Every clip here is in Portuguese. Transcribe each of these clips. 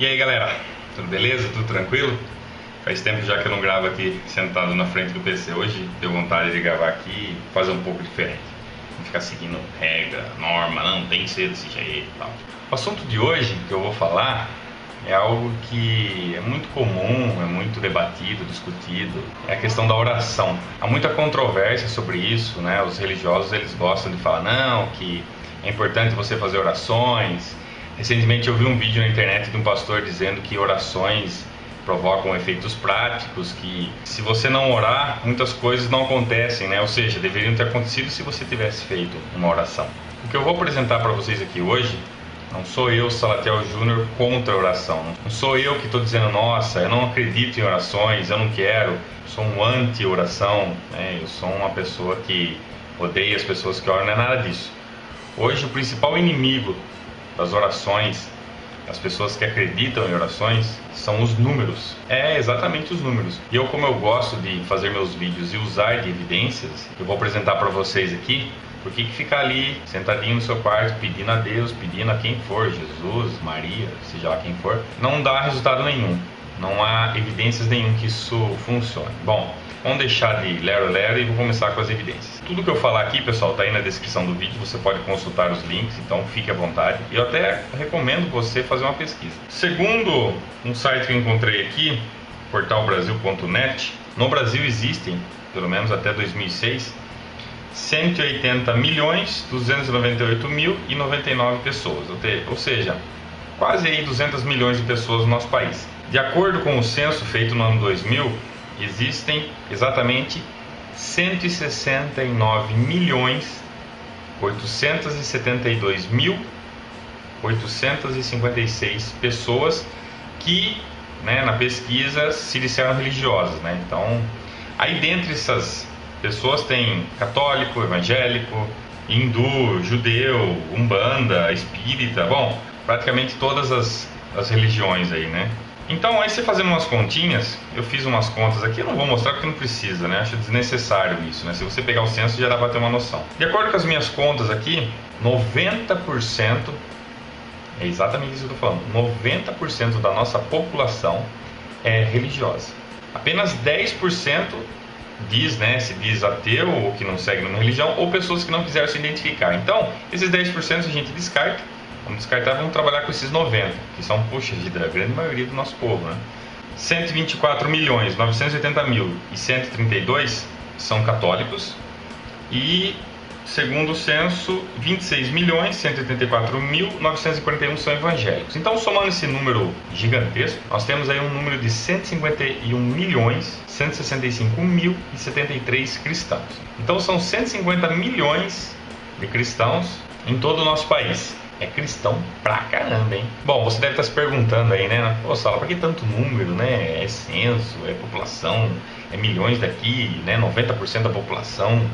E aí galera, tudo beleza? Tudo tranquilo? Faz tempo já que eu não gravo aqui sentado na frente do PC. Hoje deu vontade de gravar aqui e fazer um pouco diferente. Não ficar seguindo regra, norma, não tem que ser desse jeito e tal. O assunto de hoje que eu vou falar é algo que é muito comum, é muito debatido, discutido. É a questão da oração. Há muita controvérsia sobre isso, né? Os religiosos eles gostam de falar, não, que é importante você fazer orações. Recentemente eu vi um vídeo na internet de um pastor dizendo que orações provocam efeitos práticos, que se você não orar, muitas coisas não acontecem, né? Ou seja, deveriam ter acontecido se você tivesse feito uma oração. O que eu vou apresentar para vocês aqui hoje, não sou eu, Salatiel Júnior, contra a oração. Não sou eu que estou dizendo, nossa, eu não acredito em orações, eu não quero, sou um anti-oração, né? Eu sou uma pessoa que odeia as pessoas que oram, não é nada disso. Hoje o principal inimigo das orações, as pessoas que acreditam em orações, são os números. É exatamente os números. E eu, como eu gosto de fazer meus vídeos e usar de evidências, eu vou apresentar para vocês aqui, porque que ficar ali sentadinho no seu quarto pedindo a Deus, pedindo a quem for, Jesus, Maria, seja lá quem for, não dá resultado nenhum. Não há evidências nenhum que isso funcione. Bom, vamos deixar de lero-lero e vou começar com as evidências. Tudo que eu falar aqui, pessoal, está aí na descrição do vídeo, você pode consultar os links, então fique à vontade. E eu até recomendo você fazer uma pesquisa. Segundo um site que eu encontrei aqui, portalbrasil.net, no Brasil existem, pelo menos até 2006, 180.298.099 pessoas, ou seja, quase aí 200 milhões de pessoas no nosso país. De acordo com o censo feito no ano 2000, existem exatamente 169.872.856 pessoas que, né, na pesquisa se disseram religiosas, né? Então, aí dentre essas pessoas tem católico, evangélico, hindu, judeu, umbanda, espírita, bom, praticamente todas as religiões aí, né? Então, aí você fazendo umas continhas, eu fiz umas contas aqui, eu não vou mostrar porque não precisa, né? Acho desnecessário isso, né? Se você pegar o censo já dá para ter uma noção. De acordo com as minhas contas aqui, 90%, é exatamente isso que eu estou falando, 90% da nossa população é religiosa. Apenas 10% diz, né, se diz ateu ou que não segue nenhuma religião, ou pessoas que não quiseram se identificar. Então, esses 10% a gente descarta. Vamos descartar, vamos trabalhar com esses 90, que são, puxa vida, a grande maioria do nosso povo, né? 124.980.132 são católicos e, segundo o censo, 26.184.941 são evangélicos. Então, somando esse número gigantesco, nós temos aí um número de 151.165.073 cristãos. Então, são 150 milhões de cristãos em todo o nosso país. É cristão pra caramba, hein? Bom, você deve estar se perguntando aí, né? Pô, Sala, por que tanto número, né? É censo, é população, é milhões daqui, né? 90% da população.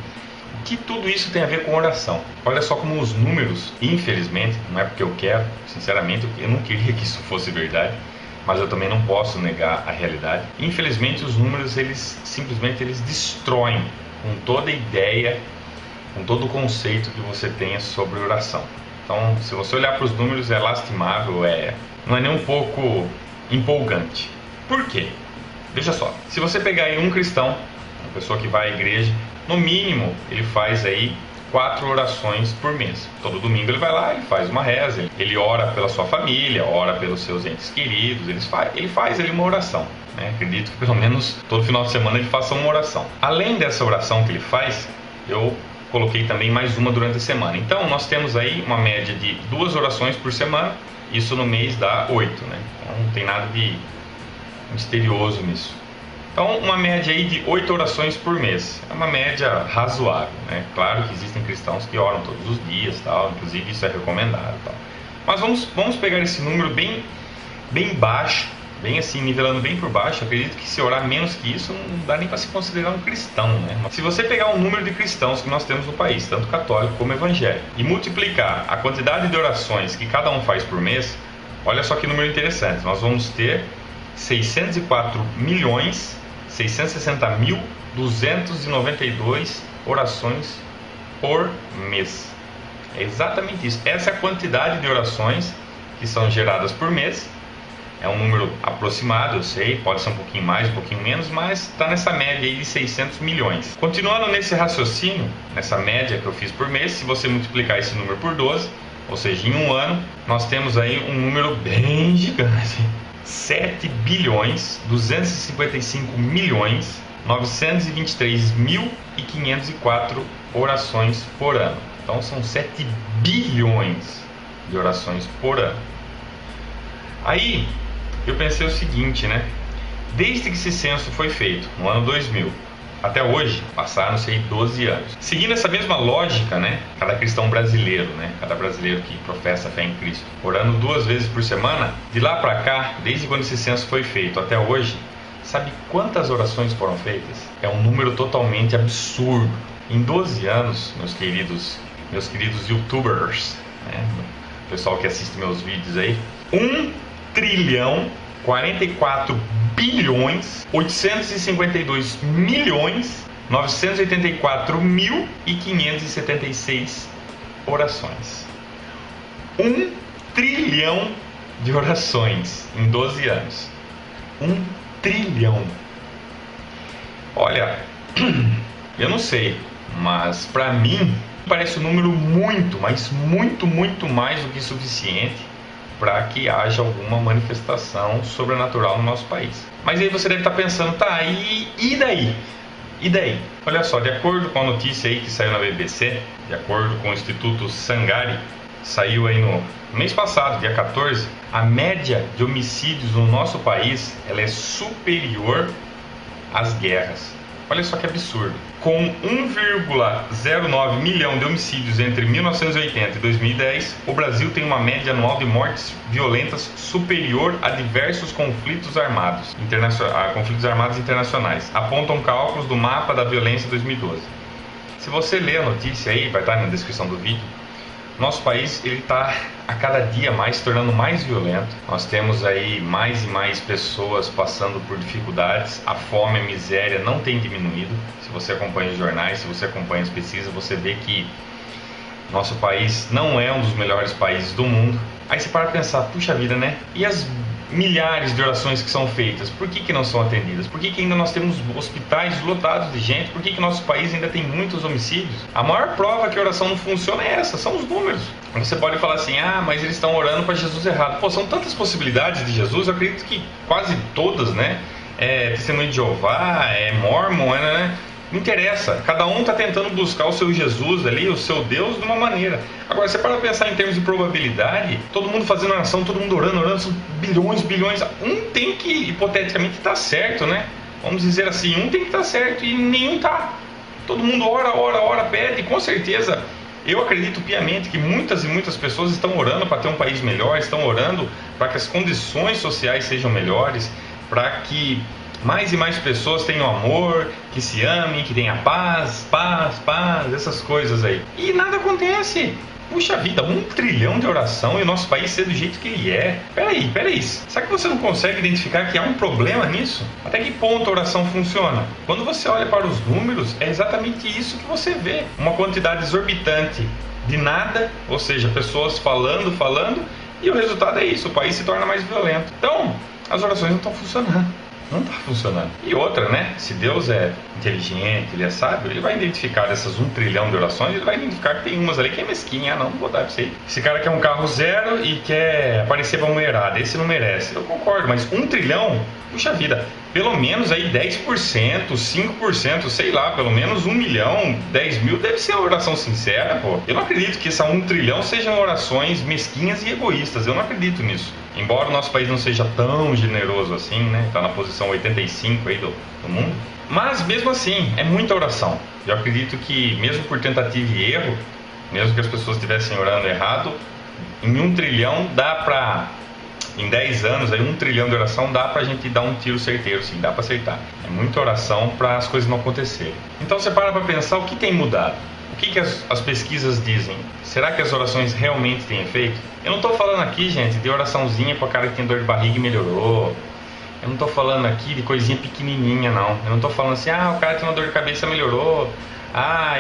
O que tudo isso tem a ver com oração? Olha só como os números, infelizmente, não é porque eu quero, sinceramente, eu não queria que isso fosse verdade, mas eu também não posso negar a realidade. Infelizmente, os números, eles simplesmente destroem com toda a ideia, com todo o conceito que você tenha sobre oração. Então, se você olhar para os números, é lastimável, não é nem um pouco empolgante. Por quê? Veja só, se você pegar aí um cristão, uma pessoa que vai à igreja, no mínimo ele faz aí 4 orações por mês. Todo domingo ele vai lá, ele faz uma reza, ele ora pela sua família, ora pelos seus entes queridos, ele faz ali uma oração, né? Acredito que pelo menos todo final de semana ele faça uma oração. Além dessa oração que ele faz, eu coloquei também mais uma durante a semana. Então, nós temos aí uma média de 2 orações por semana. Isso no mês dá 8, né? Então, não tem nada de misterioso nisso. Então, uma média aí de 8 orações por mês. É uma média razoável, né? Claro que existem cristãos que oram todos os dias, tal. Inclusive, isso é recomendado, tal. Mas vamos pegar esse número bem baixo, bem assim, nivelando bem por baixo. Eu acredito que se orar menos que isso, não dá nem para se considerar um cristão, né? Se você pegar o número de cristãos que nós temos no país, tanto católico como evangélico, e multiplicar a quantidade de orações que cada um faz por mês, olha só que número interessante. Nós vamos ter 604.660.292 orações por mês. É exatamente isso. Essa é a quantidade de orações que são geradas por mês. É um número aproximado, eu sei, pode ser um pouquinho mais, um pouquinho menos, mas está nessa média aí de 600 milhões. Continuando nesse raciocínio, nessa média que eu fiz por mês, se você multiplicar esse número por 12, ou seja, em um ano, nós temos aí um número bem gigante. 7 bilhões 255 milhões 923.504 orações por ano. Então são 7 bilhões de orações por ano. Aí eu pensei o seguinte, né? Desde que esse censo foi feito, no ano 2000, até hoje, passaram-se 12 anos. Seguindo essa mesma lógica, né? Cada cristão brasileiro, né? Cada brasileiro que professa a fé em Cristo, orando 2 vezes por semana, de lá para cá, desde quando esse censo foi feito até hoje, sabe quantas orações foram feitas? É um número totalmente absurdo. Em 12 anos, meus queridos youtubers, né? O pessoal que assiste meus vídeos aí, 1 trilhão 44 bilhões 852 milhões 984.576 orações. 1 trilhão de orações em 12 anos. 1 trilhão. Olha, eu não sei, mas para mim parece um número muito, mas muito mais do que suficiente para que haja alguma manifestação sobrenatural no nosso país. Mas aí você deve estar pensando, tá, e daí? E daí? Olha só, de acordo com a notícia aí que saiu na BBC, de acordo com o Instituto Sangari, saiu aí no mês passado, dia 14, a média de homicídios no nosso país, ela é superior às guerras. Olha só que absurdo. Com 1,09 milhão de homicídios entre 1980 e 2010, o Brasil tem uma média anual de mortes violentas superior a diversos conflitos armados internacionais, apontam cálculos do Mapa da Violência 2012. Se você ler a notícia aí, vai estar na descrição do vídeo, nosso país ele está a cada dia mais se tornando mais violento. Nós temos aí mais e mais pessoas passando por dificuldades. A fome, a miséria não tem diminuído. Se você acompanha os jornais, se você acompanha as pesquisas, você vê que nosso país não é um dos melhores países do mundo. Aí você para pensar, puxa vida, né? E as milhares de orações que são feitas, por que não são atendidas? Por que ainda nós temos hospitais lotados de gente? Por que nosso país ainda tem muitos homicídios? A maior prova que a oração não funciona é essa, são os números. Você pode falar assim, mas eles estão orando para Jesus errado. Pô, são tantas possibilidades de Jesus, eu acredito que quase todas, né? Testemunho de Jeová, Mormon, né? Não interessa, cada um está tentando buscar o seu Jesus ali, o seu Deus de uma maneira. Agora, você para pensar em termos de probabilidade, todo mundo fazendo oração, todo mundo orando, são bilhões. Um tem que, hipoteticamente, estar certo, né? Vamos dizer assim, um tem que estar certo e nenhum está. Todo mundo ora, pede, com certeza. Eu acredito piamente que muitas e muitas pessoas estão orando para ter um país melhor, estão orando para que as condições sociais sejam melhores, para que mais e mais pessoas tenham amor, que se amem, que tenham paz, essas coisas aí. E nada acontece. Puxa vida, 1 trilhão de oração e o nosso país ser do jeito que ele é. Peraí. Será que você não consegue identificar que há um problema nisso? Até que ponto a oração funciona? Quando você olha para os números, é exatamente isso que você vê. Uma quantidade exorbitante de nada, ou seja, pessoas falando, e o resultado é isso, o país se torna mais violento. Então, as orações não estão funcionando. Não está funcionando. E outra, né? Se Deus é inteligente, Ele é sábio, Ele vai identificar dessas 1 trilhão de orações, Ele vai identificar que tem umas ali que é mesquinha. Não vou dar pra você. Esse cara quer um carro zero e quer aparecer pra mulherada. Esse não merece. Eu concordo, mas 1 trilhão, puxa vida, pelo menos aí 10%, 5%, sei lá, pelo menos 1 milhão, 10 mil deve ser uma oração sincera, pô. Eu não acredito que essa 1 trilhão sejam orações mesquinhas e egoístas. Eu não acredito nisso. Embora o nosso país não seja tão generoso assim, né? Tá na posição 85 aí do mundo. Mas mesmo assim, é muita oração. Eu acredito que mesmo por tentativa e erro, mesmo que as pessoas estivessem orando errado, em 1 trilhão dá pra... Em 10 anos, aí 1 trilhão de oração dá pra gente dar um tiro certeiro, sim, dá pra acertar. É muita oração para as coisas não acontecerem. Então você para pensar o que tem mudado. O que as pesquisas dizem? Será que as orações realmente têm efeito? Eu não estou falando aqui, gente, de oraçãozinha para o cara que tem dor de barriga e melhorou. Eu não estou falando aqui de coisinha pequenininha, não. Eu não estou falando assim, o cara tem uma dor de cabeça e melhorou.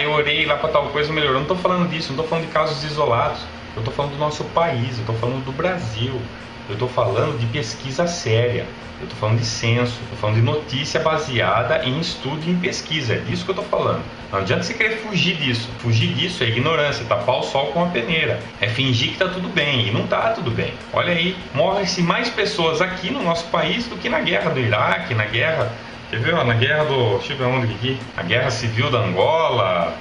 Eu orei lá para tal coisa e melhorou. Eu não estou falando disso, não estou falando de casos isolados. Eu estou falando do nosso país, eu estou falando do Brasil. Eu estou falando de pesquisa séria. Eu estou falando de censo, estou falando de notícia baseada em estudo e em pesquisa. É disso que eu estou falando. Não adianta você querer fugir disso. Fugir disso é ignorância, tapar o sol com a peneira. É fingir que está tudo bem, e não está tudo bem. Olha aí, morrem-se mais pessoas aqui no nosso país do que na guerra do Iraque, na guerra... Quer ver? Na guerra do... Deixa eu ver onde aqui. A guerra civil da Angola,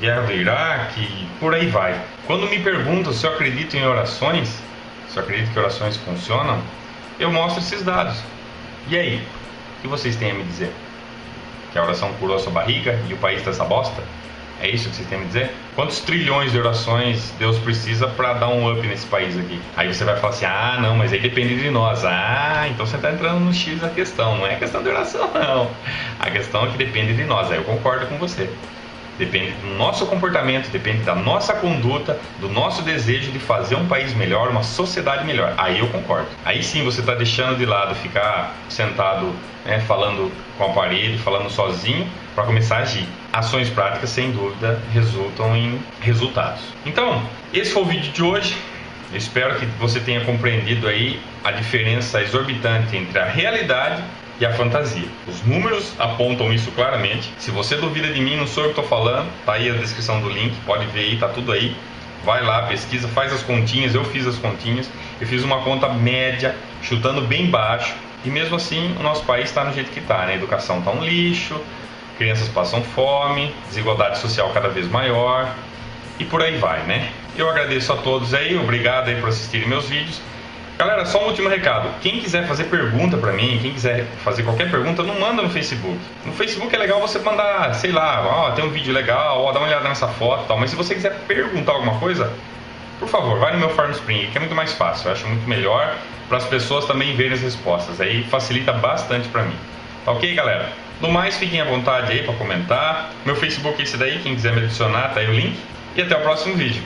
guerra do Iraque, por aí vai. Quando me perguntam se eu acredito em orações, se eu acredito que orações funcionam, eu mostro esses dados. E aí? O que vocês têm a me dizer? Que a oração curou a sua barriga e o país está essa bosta? É isso que vocês têm a me dizer? Quantos trilhões de orações Deus precisa para dar um up nesse país aqui? Aí você vai falar assim, ah, não, mas aí depende de nós. Ah, então você está entrando no X da questão. Não é questão de oração, não. A questão é que depende de nós. Aí eu concordo com você. Depende do nosso comportamento, depende da nossa conduta, do nosso desejo de fazer um país melhor, uma sociedade melhor. Aí eu concordo. Aí sim você está deixando de lado ficar sentado, né, falando com a parede, falando sozinho, para começar a agir. Ações práticas, sem dúvida, resultam em resultados. Então, esse foi o vídeo de hoje. Eu espero que você tenha compreendido aí a diferença exorbitante entre a realidade e a fantasia. Os números apontam isso claramente. Se você duvida de mim, não sou eu que estou falando, tá aí a descrição do link, pode ver aí, tá tudo aí. Vai lá, pesquisa, faz as continhas, eu fiz as continhas, eu fiz uma conta média, chutando bem baixo, e mesmo assim o nosso país está no jeito que está, né? A educação está um lixo, crianças passam fome, desigualdade social cada vez maior, e por aí vai, né? Eu agradeço a todos aí, obrigado aí por assistirem meus vídeos. Galera, só um último recado. Quem quiser fazer pergunta pra mim, quem quiser fazer qualquer pergunta, não manda no Facebook. No Facebook é legal você mandar, sei lá, ó, tem um vídeo legal, ó, dá uma olhada nessa foto e tal. Mas se você quiser perguntar alguma coisa, por favor, vai no meu FarmSpring, que é muito mais fácil. Eu acho muito melhor para as pessoas também verem as respostas. Aí facilita bastante pra mim. Tá ok, galera? No mais, fiquem à vontade aí pra comentar. Meu Facebook é esse daí, quem quiser me adicionar, tá aí o link. E até o próximo vídeo.